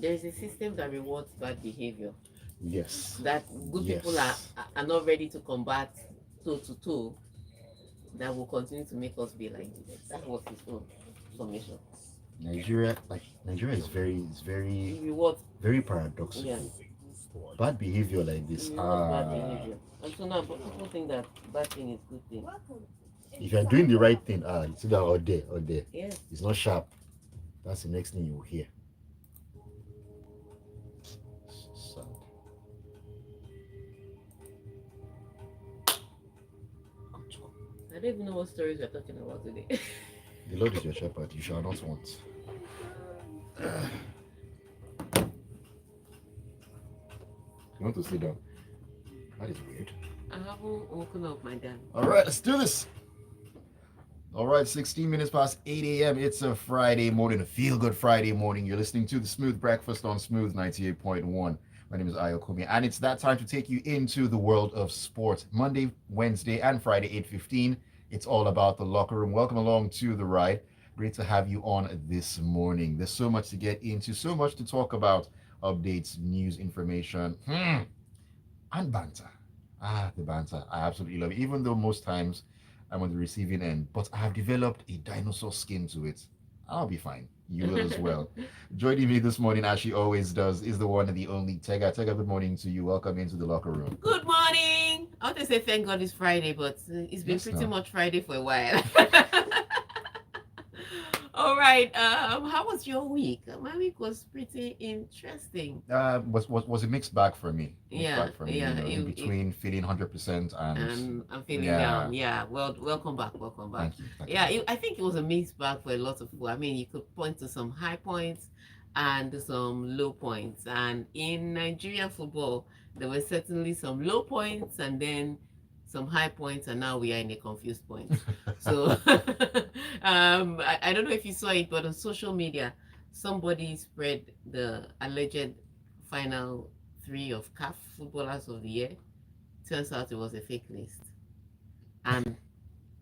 There is a system that rewards bad behavior. Yes. That good people Yes. are not ready to combat toe to toe. That will continue to make us be like this. That was his own formation. Nigeria is He rewards, very yeah, paradoxical. Bad behavior like he this. rewards bad behavior. And so now, but people think that bad thing is good thing. If you're doing the right thing, it's either or there. Yes. It's not sharp. That's the next thing you will hear. Sad. I don't even know what stories we're talking about today. The Lord is your shepherd, you shall not want. You want to sit down? That is weird. I haven't woken up my dad. All right, let's do this. All right, 16 minutes past 8 a.m. It's a Friday morning, a feel-good Friday morning. You're listening to the Smooth Breakfast on Smooth 98.1. My name is Ayokunmi, and it's that time to take you into the world of sport. Monday, Wednesday, and Friday, 8:15. It's all about the locker room. Welcome along to the ride. Great to have you on this morning. There's so much to get into, so much to talk about. Updates, news, information, and banter. The banter. I absolutely love it, even though most times I'm on the receiving end. But I have developed a dinosaur skin to it. I'll be fine. You will as well. Joining me this morning, as she always does, is the one and the only Tega. Tega, good morning to you. Welcome into the locker room. Good morning. I want to say thank God it's Friday, but it's been Yes, pretty no. much Friday for a while. All right. How was your week? My week was pretty interesting. Was a mixed bag for me. Mixed Yeah, bag for me. yeah. In between feeling 100% and I'm feeling yeah. down. Yeah. Well, welcome back. Welcome back. Thank you. Thank Yeah, you. I think it was a mixed bag for a lot of people. I mean, you could point to some high points and some low points. And in Nigerian football, there were certainly some low points and then some high points, and now we are in a confused point. So, I don't know if you saw it, but on social media, somebody spread the alleged final three of CAF Footballers of the Year. Turns out it was a fake list, and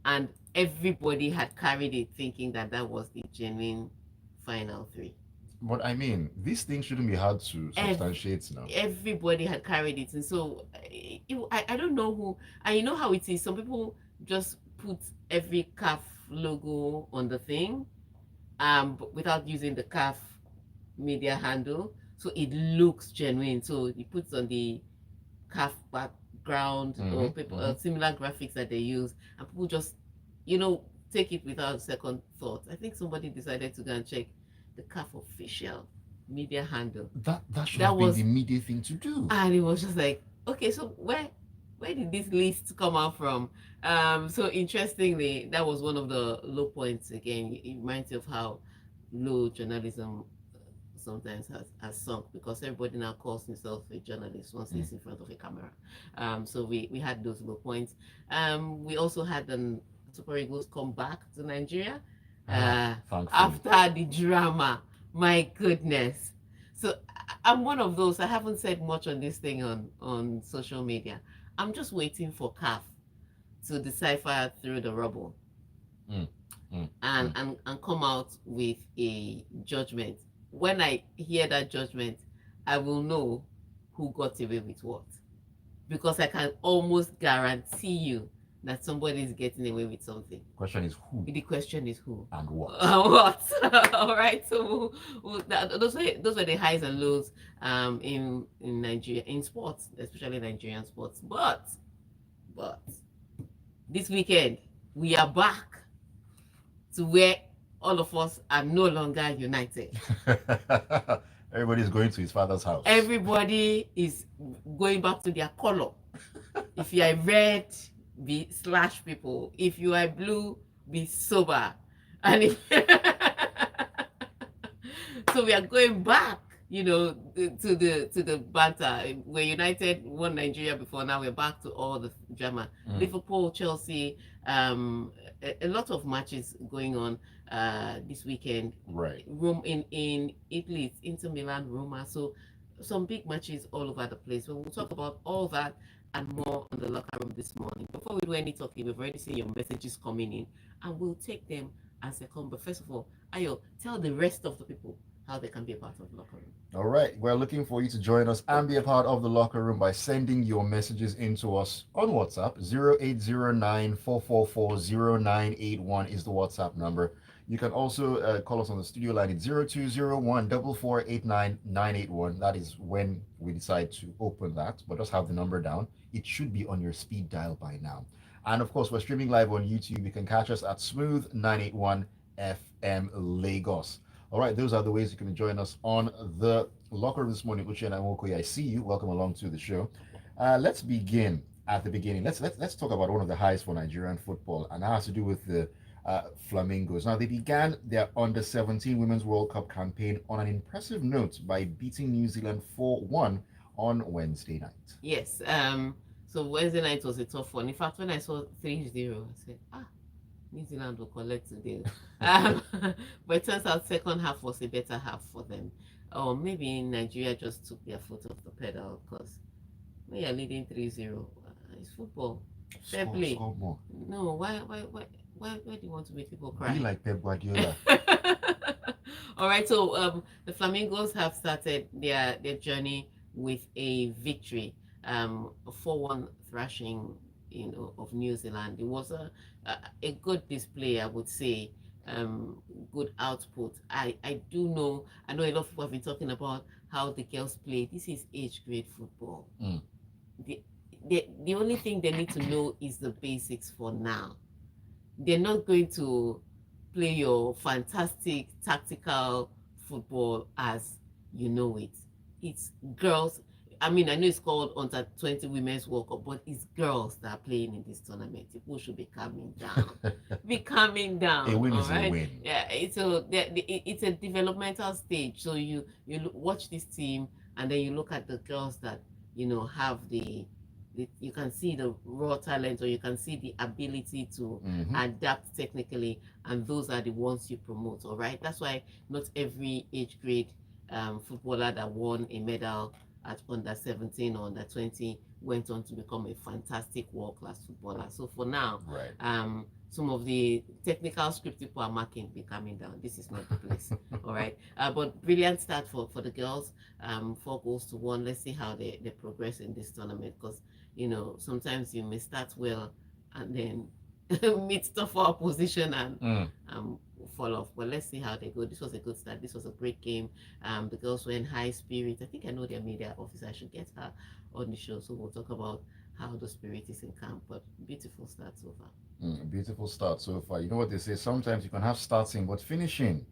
and everybody had carried it thinking that that was the genuine final three. But I mean, these things shouldn't be hard to substantiate now. Everybody had carried it, and so I don't know who. And you know how it is. Some people just put every calf logo on the thing, without using the calf media handle, so it looks genuine. So he puts on the calf background or people similar graphics that they use, and people just take it without second thought. I think somebody decided to go and check the CAF official media handle. That should have been the immediate thing to do. And it was just like, okay, so where did this list come out from? So interestingly, that was one of the low points. Again, it reminds you of how low journalism sometimes has sunk, because everybody now calls himself a journalist once he's in front of a camera. So we had those low points. We also had the Super Eagles come back to Nigeria after the drama. My goodness. So I'm one of those. I haven't said much on this thing on social media. I'm just waiting for CAF to decipher through the rubble and come out with a judgment. When I hear that judgment, I will know who got away with what, because I can almost guarantee you that somebody is getting away with something. Question is who? The question is who and what. What? All right. So those were the highs and lows in Nigeria, in sports, especially Nigerian sports. But this weekend we are back to where all of us are no longer united. Everybody's going to his father's house. Everybody is going back to their color. If you are red, be slash people. If you are blue, be sober. And if so we are going back, to the banter. We're united, won Nigeria before, now we're back to all the drama. Liverpool, Chelsea, a lot of matches going on this weekend. Right. Rome in Italy, it's Inter Milan, Roma. So some big matches all over the place. So we'll talk about all that and more on the locker room this morning. Before we do any talking, we've already seen your messages coming in, and we'll take them as they come. But first of all, Ayo, tell the rest of the people how they can be a part of the locker room. All right, we're looking for you to join us and be a part of the locker room by sending your messages into us on WhatsApp. 0809 is the WhatsApp number. You can also call us on the studio line at 0201 4489981. That is when we decide to open that, but just have the number down. It should be on your speed dial by now. And of course, we're streaming live on YouTube. You can catch us at Smooth 981 FM Lagos. All right, those are the ways you can join us on the locker room this morning. Uche and Awokoye, I see you. Welcome along to the show. Let's begin at the beginning. Let's talk about one of the highs for Nigerian football, and that has to do with the Flamingos. Now, they began their under 17 Women's World Cup campaign on an impressive note by beating New Zealand 4-1 on Wednesday night. Yes. So Wednesday night was a tough one. In fact, when I saw 3-0, I said, New Zealand will collect today. But it turns out second half was a better half for them. Or maybe Nigeria just took their foot off the pedal because when you're leading 3-0, it's football. Fair play. Score more. No, why do you want to make people cry? Be like Pep Guardiola. All right, so the Flamingos have started their journey with a victory, a 4-1 thrashing, of New Zealand. It was a good display, I would say. Good output. I know a lot of people have been talking about how the girls play. This is age grade football. The, the only thing they need to know is the basics for now. They're not going to play your fantastic tactical football as you know it. It's girls. I mean, I know it's called Under 20 Women's World Cup, but it's girls that are playing in this tournament. People should be calming down. Be calming down. A win all is right? a win. Yeah, it's a developmental stage. So you watch this team, and then you look at the girls that have you can see the raw talent, or you can see the ability to adapt technically, and those are the ones you promote. All right, that's why not every age grade footballer that won a medal at under 17 or under 20 went on to become a fantastic world-class footballer. So for now, Right. Some of the technical script people are marking, be coming down. This is not the place. All right. But brilliant start for the girls. 4-1. Let's see how they progress in this tournament, because sometimes you may start well and then meet tougher opposition and fall off. But let's see how they go. This was a good start. This was a great game. The girls were in high spirit. I think I know their media officer. I should get her on the show, so we'll talk about how the spirit is in camp. But beautiful start so far. Beautiful start so far. You know what they say? Sometimes you can have starting, but finishing.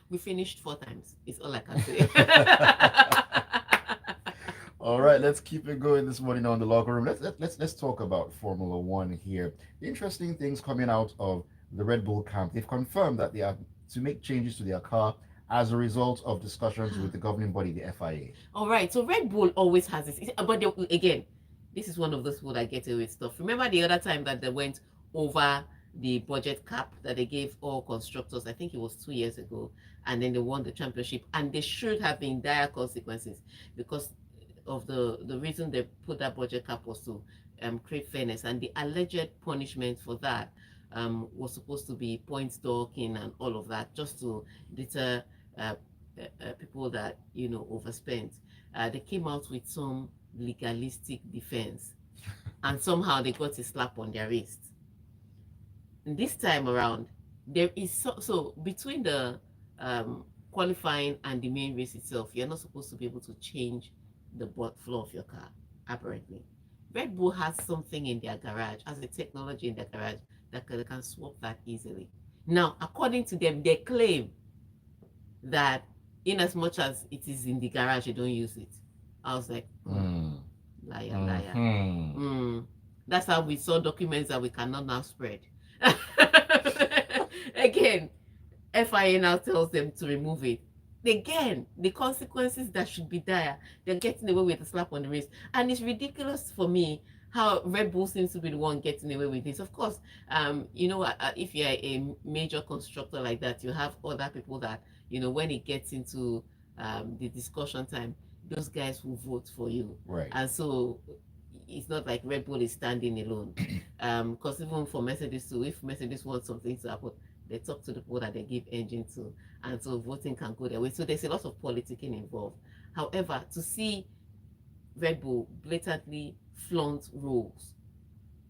We finished 4 times. It's all I can say. All right, let's keep it going this morning on the locker room. Let's talk about Formula One here. The interesting things coming out of the Red Bull camp. They've confirmed that they have to make changes to their car as a result of discussions with the governing body, the FIA. All right, so Red Bull always has this, but again, this is one of those people that get away with stuff. Remember the other time that they went over the budget cap that they gave all constructors? I think it was 2 years ago, and then they won the championship, and there should have been dire consequences because of the reason they put that budget cap was to create fairness, and the alleged punishment for that was supposed to be points docking and all of that, just to deter people that overspent. They came out with some legalistic defense, and somehow they got a slap on their wrist. And this time around, there is so between the qualifying and the main race itself, you're not supposed to be able to change the flow of your car. Apparently, Red Bull has something in their garage, has a technology in their garage that they can swap that easily. Now, according to them, they claim that in as much as it is in the garage, you don't use it. I was like, liar. That's how we saw documents that we cannot now spread. Again, FIA now tells them to remove it. Again, the consequences that should be dire, they're getting away with a slap on the wrist. And it's ridiculous for me how Red Bull seems to be the one getting away with this. Of course, if you're a major constructor like that, you have other people that, when it gets into the discussion time, those guys will vote for you. Right. And so it's not like Red Bull is standing alone. Because even for Mercedes too, if Mercedes wants something to happen, they talk to the people that they give engine to, and so voting can go their way. So there's a lot of politicking involved. However, to see Red Bull blatantly flaunt rules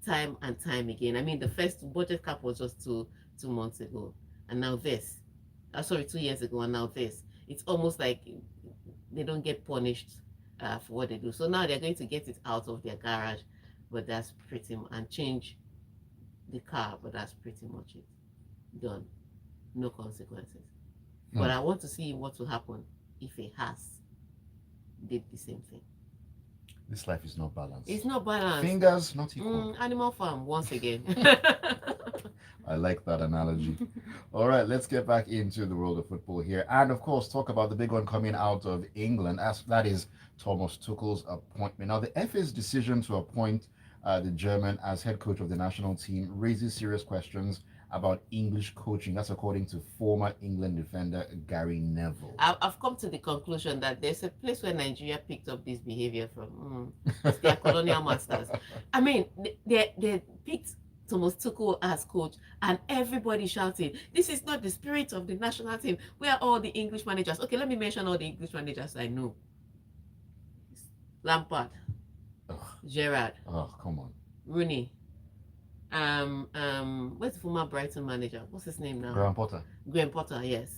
time and time again. I mean, the first budget cap was just two months ago, and now this. Sorry, 2 years ago, and now this. It's almost like they don't get punished for what they do. So now they're going to get it out of their garage, but that's pretty and change the car, but that's pretty much it. Done. No consequences. But I want to see what will happen if a Haas did the same thing. This life is not balanced. It's not balanced. Fingers not equal. Animal Farm once again. I like that analogy. All right, let's get back into the world of football here. And of course, talk about the big one coming out of England. As that is Thomas Tuchel's appointment. Now, the FA's decision to appoint the German as head coach of the national team raises serious questions about English coaching. That's according to former England defender Gary Neville. I've come to the conclusion that there's a place where Nigeria picked up this behavior from. It's their colonial masters. I mean, they picked Thomas Tuchel as coach, and everybody shouting, "This is not the spirit of the national team." Where are all the English managers? Okay, let me mention all the English managers I know. Lampard, Gerrard, come on, Rooney. Where's the former Brighton manager? What's his name now? Graham Potter, yes.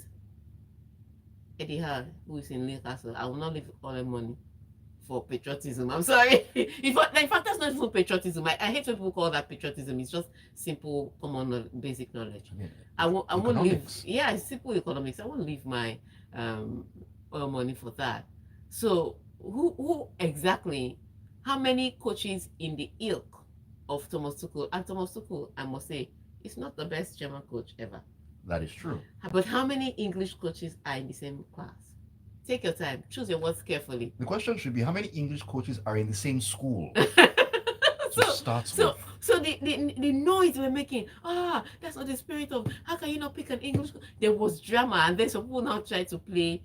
Eddie Howe, who is in Newcastle. I will not leave all the money for patriotism. I'm sorry. In fact, that's not even patriotism. I hate when people call that patriotism. It's just simple, common, basic knowledge. I won't leave. Yeah, it's simple economics. I won't leave my oil money for that. So, who exactly? How many coaches in the ilk of Thomas Tuchel? And Thomas Tuchel, I must say, is not the best German coach ever. That is true. But how many English coaches are in the same class? Take your time. Choose your words carefully. The question should be, how many English coaches are in the same school? So the noise we're making, that's not the spirit of, how can you not pick an English? There was drama, and then some people now try to play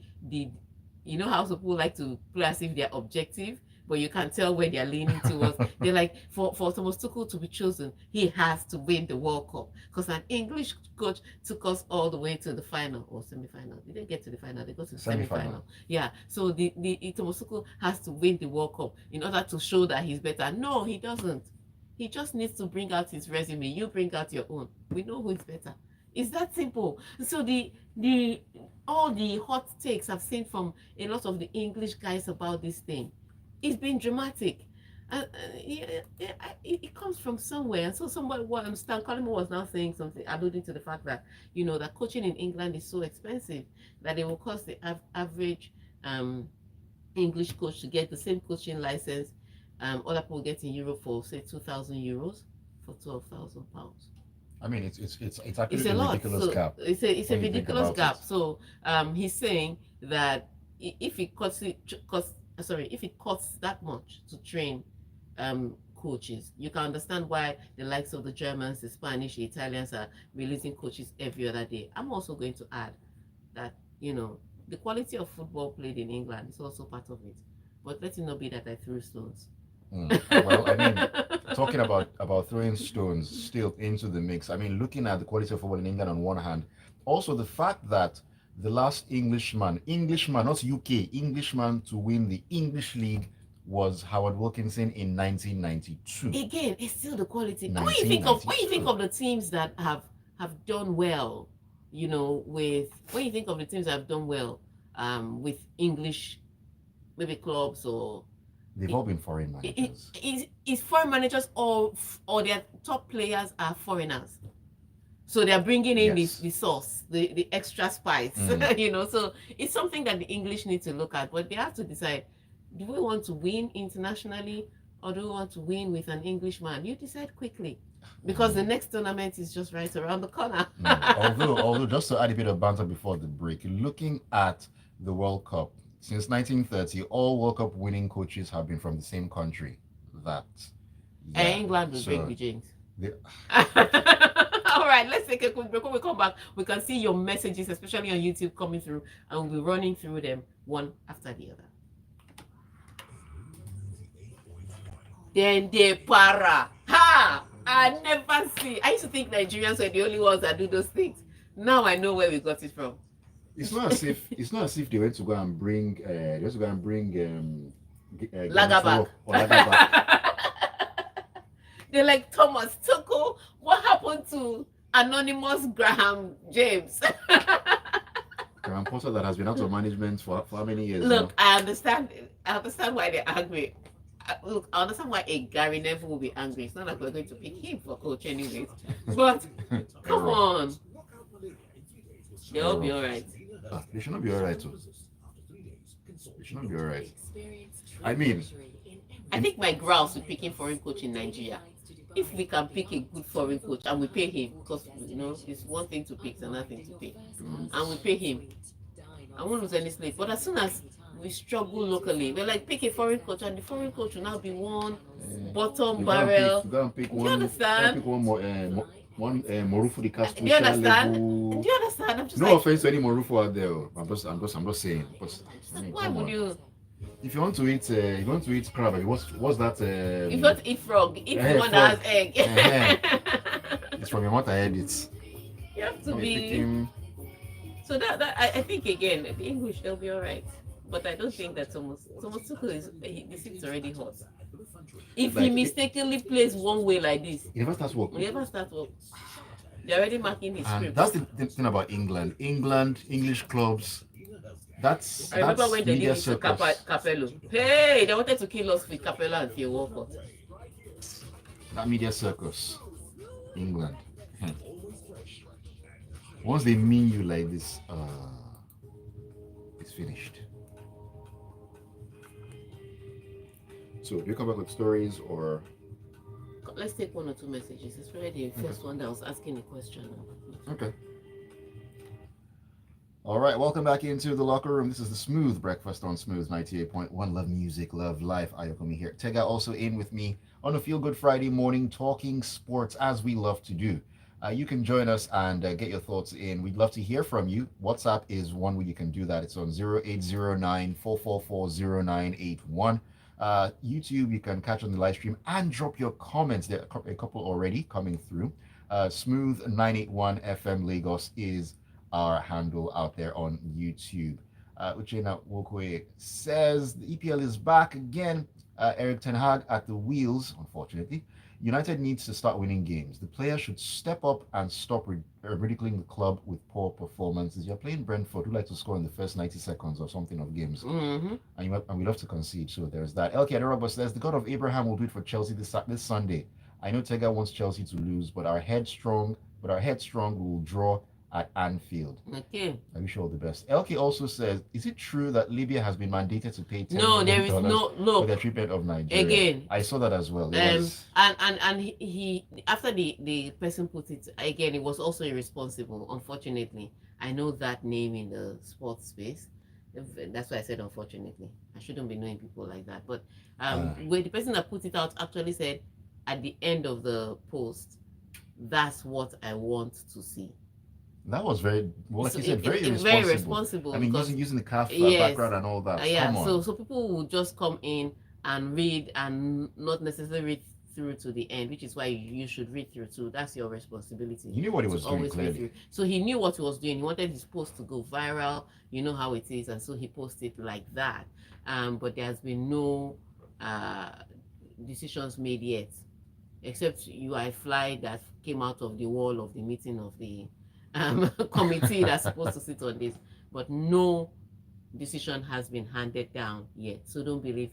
you know how some people like to play as if they're objective, but you can tell where they're leaning towards. They're like, for Thomas Tuchel to be chosen, he has to win the World Cup, because an English coach took us all the way to the final or semi-final. They didn't get to the final; they got to the semi-final. Yeah. So the Thomas Tuchel has to win the World Cup in order to show that he's better. No, he doesn't. He just needs to bring out his resume. You bring out your own. We know who is better. It's that simple. So all the hot takes I've seen from a lot of the English guys about this thing, it's been dramatic. It comes from somewhere. And so Stan Coleman was now saying something, alluding to the fact that, that coaching in England is so expensive that it will cost the average English coach to get the same coaching license other people get in Europe for, say, 2,000 euros for £12,000. I mean, it's actually a ridiculous gap. It's a ridiculous gap. So he's saying that if it costs that much to train coaches, you can understand why the likes of the Germans, the Spanish, the Italians are releasing coaches every other day. I'm also going to add that, the quality of football played in England is also part of it. But let it not be that I threw stones. Well, I mean, talking about throwing stones still into the mix. I mean, looking at the quality of football in England on one hand, also the fact that the last Englishman, not UK, Englishman to win the English League was Howard Wilkinson in 1992. Again, it's still the quality. When you think of the teams that have done well, when you think of the teams that have done well with English, maybe clubs or. They've all been foreign managers. It's foreign managers or their top players are foreigners. So they're bringing in the sauce, the extra spice, So it's something that the English need to look at. But they have to decide, do we want to win internationally or do we want to win with an Englishman? You decide quickly, because the next tournament is just right around the corner. Although, just to add a bit of banter before the break, looking at the World Cup, since 1930, all World Cup winning coaches have been from the same country. England will break the jinx. All right, let's take a quick break. When we come back, we can see your messages, especially on YouTube, coming through, and we'll be running through them one after the other. Then they para. Ha! I never see. I used to think Nigerians were the only ones that do those things. Now I know where we got it from. It's not as if they went to go and bring they went to go and bring Lagerback. Garnacho or Lagerback. They're like, Thomas Tuchel, what happened to anonymous Graham James? Graham Potter that has been out of management for how many years Look, now? I understand why they're angry. Look, I understand why a Gary Neville will be angry. It's not like we're going to pick him for coach anyways. But come Error. on, they'll be Error. all right. They should not be alright too. They should not be alright. I mean, I think my grouse will picking foreign coach in Nigeria. If we can pick a good foreign coach and we pay him, because it's one thing to pick, it's another thing to pay, and we pay him, I won't lose any sleep. But as soon as we struggle locally, we're like, pick a foreign coach, and the foreign coach will now be one bottom barrel. you gotta pick Do you one. understand? Pick one more. Morufu the Do you understand? level. Do you understand? I'm just No like, offense to any Morufu out there. I'm just saying. But I mean, why come would on. you? If you want to eat, crab. What's that? If you want to eat frog, eat Eh, the one that has frog. egg. It's from your mouth. I heard it. You have to Let me pick be. him. So I think again, the English they'll be all right. But I don't think that Thomas Tuchel the seat's already hot. If he Like, mistakenly plays one way like this, He never starts work. we never start work. They're already marking his And script. that's the thing about England. English clubs. That's I remember when they did media it to circus. Capello. Hey, they wanted to kill us with Capello and Theo Walcott. That media circus. England. Once they mean you like this, it's finished. So do you come back with stories or Let's take one or two messages. It's already the first one that was asking a question. okay? All right, welcome back into the locker room. This is the Smooth Breakfast on Smooth 98.1. Love music, love life. Ayokunmi here. Tega also in with me on a Feel Good Friday morning, talking sports as we love to do. You can join us and get your thoughts in. We'd love to hear from you. WhatsApp is one way you can do that. It's on 0809 444 0981. YouTube, you can catch on the live stream and drop your comments. There are a couple already coming through. Smooth 981 FM Lagos is our handle out there on YouTube. Uchena Wokwe says the EPL is back again. Eric Ten Hag at the wheels, unfortunately. United needs to start winning games. The players should step up and stop ridiculing the club with poor performances. You're playing Brentford, who like to score in the first 90 seconds or something of games. Mm-hmm. And we love to concede, so there's that. LK Aderogba says the God of Abraham will do it for Chelsea this Sunday. I know Tega wants Chelsea to lose, but our headstrong will draw at Anfield. Okay. I wish you all the best. LK also says, is it true that Libya has been mandated to pay $10 No, there is million no for look. their treatment of Nigeria? Again, I saw that as well. and he after the person put it again, it was also irresponsible. Unfortunately, I know that name in the sports space. That's why I said unfortunately. I shouldn't be knowing people like that. But where the person that put it out actually said at the end of the post, that's what I want to see. That was very, well, like So you said, very it's irresponsible. very responsible. I mean, because using the calf Yes. background and all that. yeah, Come on. so people will just come in and read and not necessarily read through to the end, which is why you should read through too. That's your responsibility. He knew what he to was doing, always read clearly. through. So he knew what he was doing. He wanted his post to go viral. You know how it is, and so he posted like that. But there has been no decisions made yet, except UI fly that came out of the wall of the meeting of the committee that's supposed to sit on this, but no decision has been handed down yet. So don't believe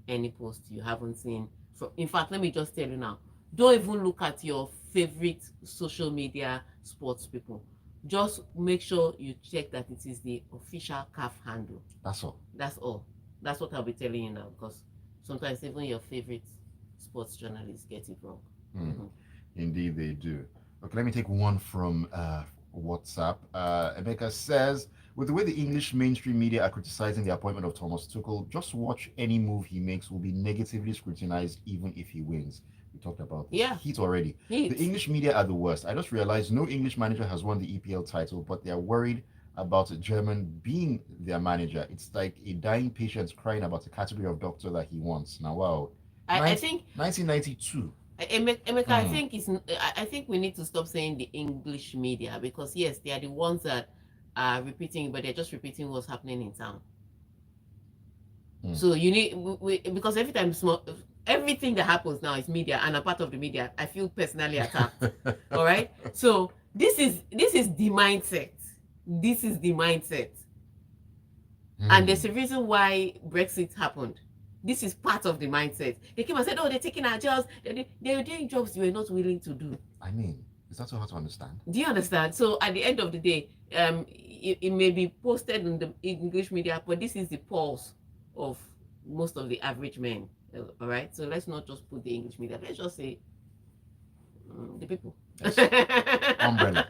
any post you haven't seen. In fact, let me just tell you now, don't even look at your favorite social media sports people. Just make sure you check that it is the official CAF handle. That's all. That's all. That's what I'll be telling you now, because sometimes even your favorite sports journalists get it wrong. Mm. Indeed, they do. Okay, let me take one from WhatsApp. Emeka says, with the way the English mainstream media are criticizing the appointment of Thomas Tuchel, just watch any move he makes will be negatively scrutinized even if he wins. We talked about this. Yeah. Heat already. Heat. The English media are the worst. I just realized no English manager has won the EPL title, but they're worried about a German being their manager. It's like a dying patient crying about the category of doctor that he wants. Now, wow. I think 1992. Emeka, I Hmm. think I think we need to stop saying the English media because yes, they are the ones that are repeating, but they're just repeating what's happening in town. Hmm. So you need because every time small everything that happens now is media and a part of the media. I feel personally attacked. All right. So this is the mindset. This is the mindset, and there's Hmm. a reason why Brexit happened. This is part of the mindset. They came and said, "Oh, they're taking our jobs. They're doing jobs you were not willing to do." I mean, is that so hard to understand? Do you understand? So at the end of the day, it may be posted in the English media, but this is the pulse of most of the average men. All right. So let's not just put the English media. Let's just say the people. Yes. Umbrella.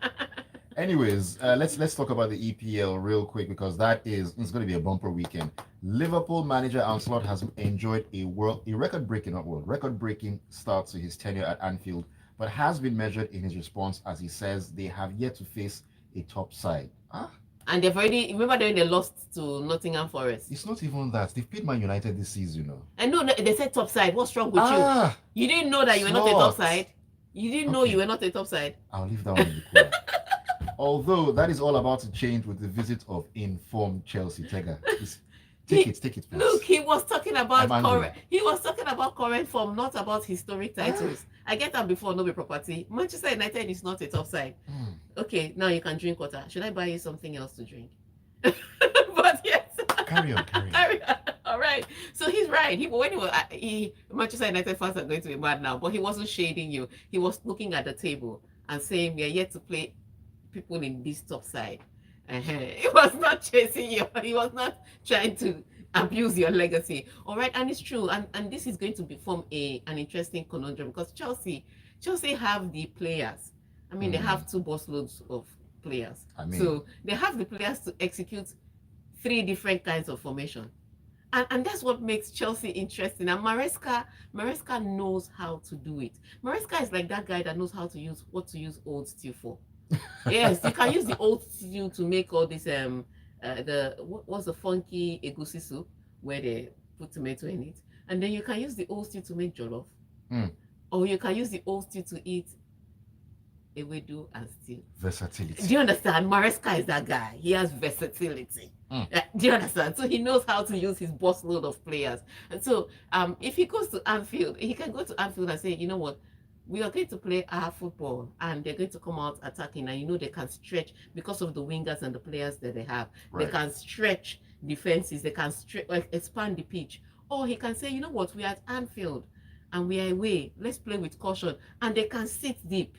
Anyways, let's talk about the EPL real quick because it's going to be a bumper weekend. Liverpool manager Ancelotti has enjoyed a record-breaking start to his tenure at Anfield, but has been measured in his response as he says they have yet to face a top side. Ah, And they've already remember when they lost to Nottingham Forest. it's not even that they've played Man United this season, you know. And no, they said top side. What's wrong with you? Ah, You didn't know that you were not a top slot. side. You didn't know you Okay, were not a top side. I'll leave that one in the corner. Although that is all about to change with the visit of informed Chelsea. Tega, take it, Look, please. he was talking I'm about angry. current. He was talking about current form, not about historic Ah, titles. I get that before, no be property. Manchester United is not a top side. hmm. Okay, now you can drink water. Should I buy you something else to drink? But yes, Carry on, carry on. all right. So he's right. Manchester United fans are going to be mad now, but he wasn't shading you. He was looking at the table and saying we are yet to play people in this top side. He was not chasing you. He was not trying to abuse your legacy. All right, and it's true. And this is going to become an interesting conundrum because Chelsea have the players. I mean, they Hmm. have two busloads of players. I mean, So they have the players to execute three different kinds of formation. And that's what makes Chelsea interesting. And Maresca knows how to do it. Maresca is like that guy that knows how to use old steel for. Yes, you can use the old stew to make all this what's the funky egusi soup where they put tomato in it, and then you can use the old stew to make jollof, hmm, or you can use the old stew to eat ewedu and stew. versatility. Do you understand? Maresca is that guy. He has versatility. Hmm. Do you understand? So he knows how to use his busload of players. And so if he goes to Anfield, he can go to Anfield and say, you know what? We are going to play our football and they're going to come out attacking. And you know they can stretch because of the wingers and the players that they have. They Right. can stretch defenses. They can expand the pitch. Or he can say, you know what? We are at Anfield and we are away. Let's play with caution. And they can sit deep.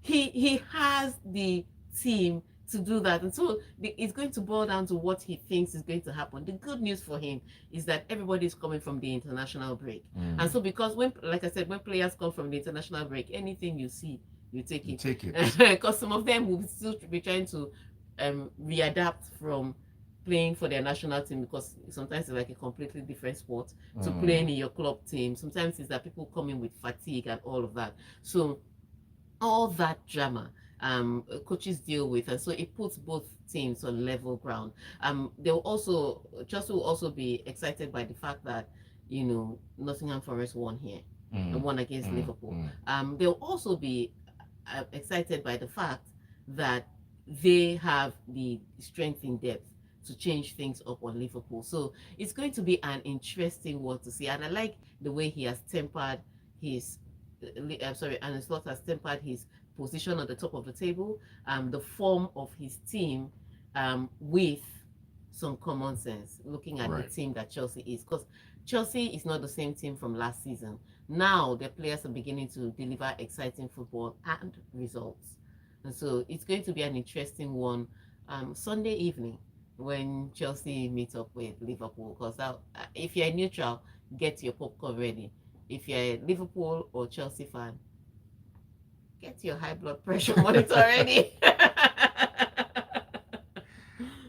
He has the team to do that, and so it's going to boil down to what he thinks is going to happen. The good news for him is that everybody is coming from the international break, and so because when, like I said, when players come from the international break, anything you see, you take You it, take it. because some of them will still be trying to readapt from playing for their national team because sometimes it's like a completely different sport to playing in your club team. Sometimes it's that people come in with fatigue and all of that. So all that drama coaches deal with, and so it puts both teams on level ground. Chelsea will also be excited by the fact that Nottingham Forest won here and won against Liverpool. They'll also be excited by the fact that they have the strength in depth to change things up on Liverpool. So it's going to be an interesting one to see, and I like the way he has tempered his and Slot has tempered his position on the top of the table, the form of his team, with some common sense, looking at the team that Chelsea is. Because Chelsea is not the same team from last season. Now the players are beginning to deliver exciting football and results. And so it's going to be an interesting one Sunday evening when Chelsea meet up with Liverpool. Because if you're neutral, get your popcorn ready. If you're a Liverpool or Chelsea fan, get your high blood pressure monitor ready.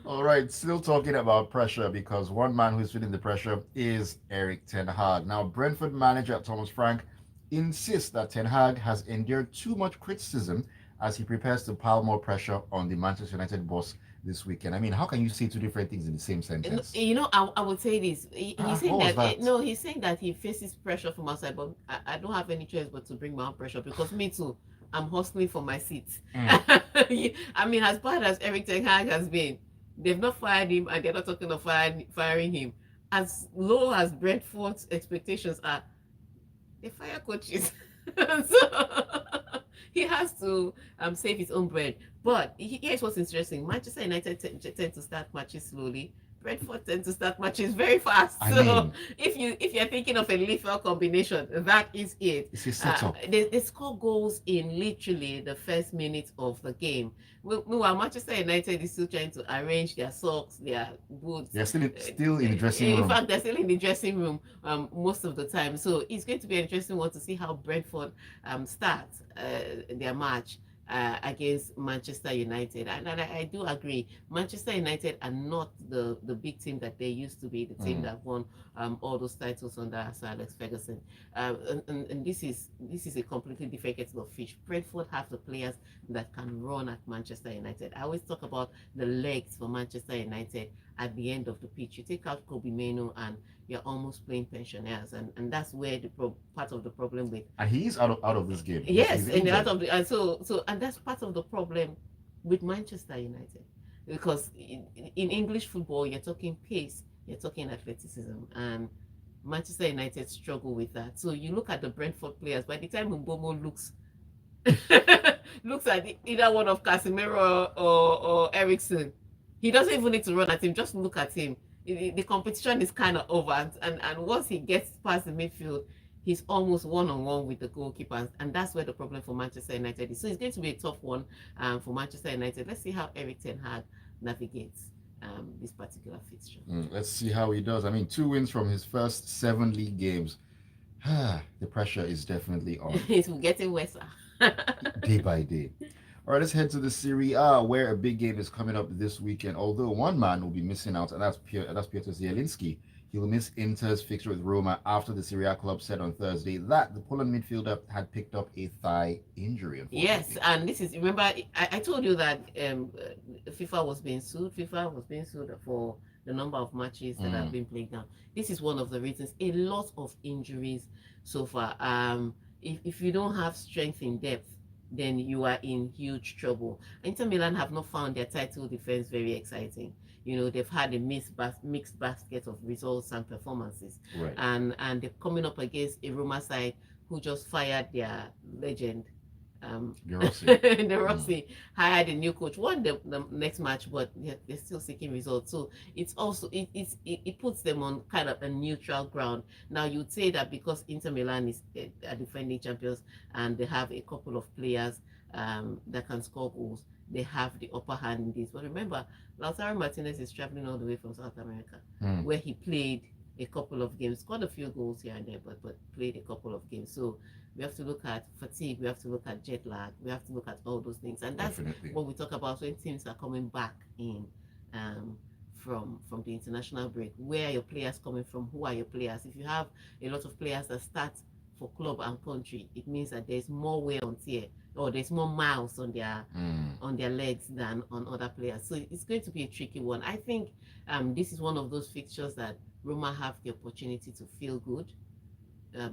All right, still talking about pressure because one man who's feeling the pressure is Eric Ten Hag. Now, Brentford manager Thomas Frank insists that Ten Hag has endured too much criticism as he prepares to pile more pressure on the Manchester United boss this weekend. I mean, how can you say two different things in the same sentence? I would say this. He's saying What was that that? no, he's saying that he faces pressure from outside, but I don't have any choice but to bring my own pressure because me too. I'm hustling for my seat. Mm. I mean, as bad as Eric Ten Hag has been, they've not fired him, and they're not talking of firing him. As low as Brentford's expectations are, they fire coaches. So he has to save his own bread. But here's what's interesting: Manchester United tend to start matches slowly. Brentford tend to start matches very fast. I So mean, if you're thinking of a lethal combination, that is it. it's a setup. They score goals in literally the first minute of the game. Meanwhile, Manchester United is still trying to arrange their socks, their boots. They're still in the dressing In room. fact, they're still in the dressing room most of the time. So it's going to be an interesting one to see how Brentford start their match against Manchester United. And I do agree, Manchester United are not the big team that they used to be, the team that won all those titles under Sir Alex Ferguson. And this is a completely different kettle of fish. Brentford have the players that can run at Manchester United. I always talk about the legs for Manchester United at the end of the pitch. You take out Kobe Meno and you're almost playing pensioners, and that's where the part of the problem with And he's out of this game. yes, He's and out injured. of the and that's part of the problem with Manchester United because in English football you're talking pace, you're talking athleticism, and Manchester United struggle with that. So you look at the Brentford players. By the time Mbomo looks looks at either one of Casemiro or Ericsson, he doesn't even need to run at him. Just look at him. The competition is kind of over, and once he gets past the midfield, he's almost one-on-one with the goalkeeper, and that's where the problem for Manchester United is. So it's going to be a tough one for Manchester United. Let's see how Eric Ten Hag navigates this particular fixture. Let's see how he does. I mean, 2 wins from his first 7 league games. The pressure is definitely on. It's getting worse. Day by day. All right, let's head to the Serie A, where a big game is coming up this weekend. Although one man will be missing out, and that's Piotr Zielinski. He will miss Inter's fixture with Roma after the Serie A club said on Thursday that the Poland midfielder had picked up a thigh injury. Yes, and this is remember I told you that FIFA was being sued. FIFA was being sued for the number of matches that have been played now. This is one of the reasons. A lot of injuries so far. If you don't have strength in depth, then you are in huge trouble. Inter Milan have not found their title defense very exciting. They've had a mixed basket of results and performances. Right. And they're coming up against a Roma side who just fired their legend. De Rossi. De Rossi hired a new coach, won the next match, but they're still seeking results. So it's also it puts them on kind of a neutral ground. Now you'd say that because Inter Milan is a defending champions and they have a couple of players that can score goals, they have the upper hand in this. But remember, Lautaro Martinez is traveling all the way from South America, where he played a couple of games, scored a few goals here and there, but played a couple of games. So we have to look at fatigue, we have to look at jet lag, we have to look at all those things. And that's Definitely what we talk about when teams are coming back in from the international break. Where are your players coming from? Who are your players? If you have a lot of players that start for club and country, it means that there's more wear on tear, or there's more miles on their legs than on other players. So it's going to be a tricky one. I think this is one of those fixtures that Roma have the opportunity to feel good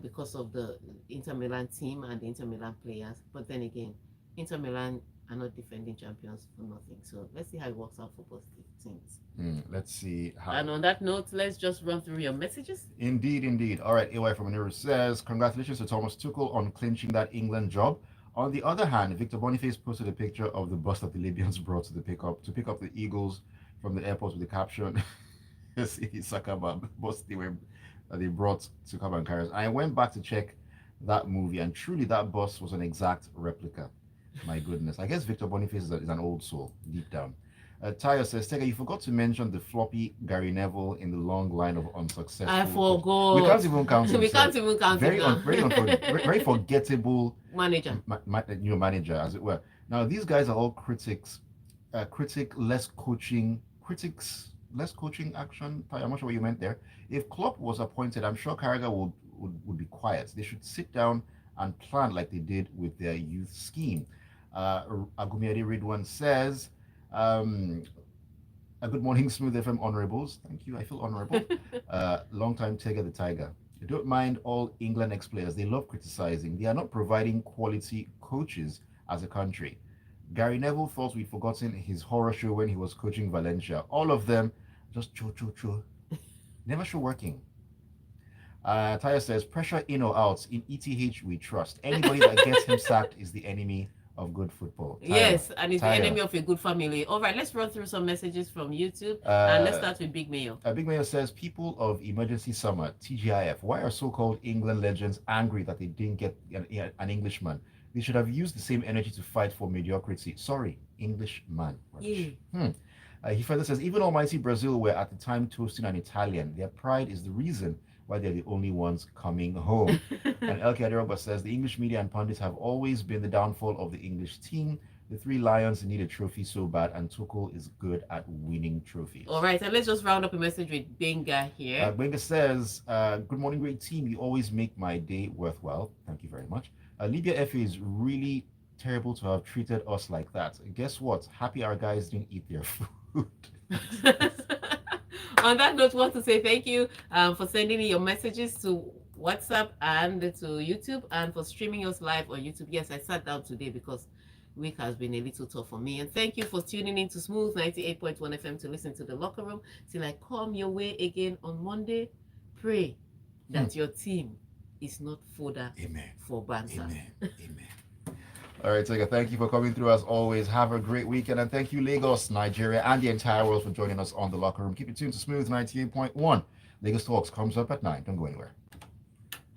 because of the Inter Milan team and the Inter Milan players. But then again, Inter Milan are not defending champions for nothing. So let's see how it works out for both teams. Let's see how. And on that note, let's just run through your messages. Indeed. All right, AY from Oniru says, congratulations to Thomas Tuchel on clinching that England job. On the other hand, Victor Boniface posted a picture of the bus that the Libyans brought to pick up the Eagles from the airport with the caption, Sakaba bus they brought to Carbon Carriers. I went back to check that movie, and truly that bus was an exact replica. My goodness. I guess Victor Boniface is an old soul, deep down. Tayo says, Tega, you forgot to mention the floppy Gary Neville in the long line of unsuccessful. I forgot. We can't even count him. We can't even count him. Very forgettable manager. Manager, as it were. Now, these guys are all critics. Less coaching action. I'm not sure what you meant there. If Klopp was appointed, I'm sure Carragher would be quiet. They should sit down and plan like they did with their youth scheme. Agumiade Ridwan says, Good morning, Smooth FM honorables. Thank you. I feel honorable. Long time Tega the Tiger. I don't mind all England ex-players. They love criticizing. They are not providing quality coaches as a country. Gary Neville thought we'd forgotten his horror show when he was coaching Valencia. All of them just cho cho cho. Never show working. Taya says, pressure in or out. In ETH, we trust. Anybody that gets him sacked is the enemy of good football. Yes, and it's the enemy of a good family. All right, let's run through some messages from YouTube. And let's start with Big Mayo. Big Mayo says, people of Emergency Summer, TGIF, why are so-called England legends angry that they didn't get an Englishman? They should have used the same energy to fight for mediocrity. Sorry, Englishman. Yeah. He further says, even almighty Brazil were at the time toasting an Italian. Their pride is the reason why they're the only ones coming home. And El Kadirogba says, the English media and pundits have always been the downfall of the English team. The Three Lions need a trophy so bad, and Tuchel is good at winning trophies. All right, and let's just round up a message with Benga here. Benga says, good morning, great team. You always make my day worthwhile. Thank you very much. Libya FA is really terrible to have treated us like that. Guess what? Happy our guys didn't eat their food. On that note, want to say thank you for sending in your messages to WhatsApp and to YouTube, and for streaming us live on YouTube. Yes, I sat down today because week has been a little tough for me. And thank you for tuning in to Smooth 98.1 FM to listen to The Locker Room. Till I come your way again on Monday, pray that your team is not fodder for banter. Amen. Amen. All right, Tega, thank you for coming through as always. Have a great weekend. And thank you, Lagos, Nigeria, and the entire world for joining us on The Locker Room. Keep it tuned to Smooth 98.1. Lagos Talks comes up at 9. Don't go anywhere.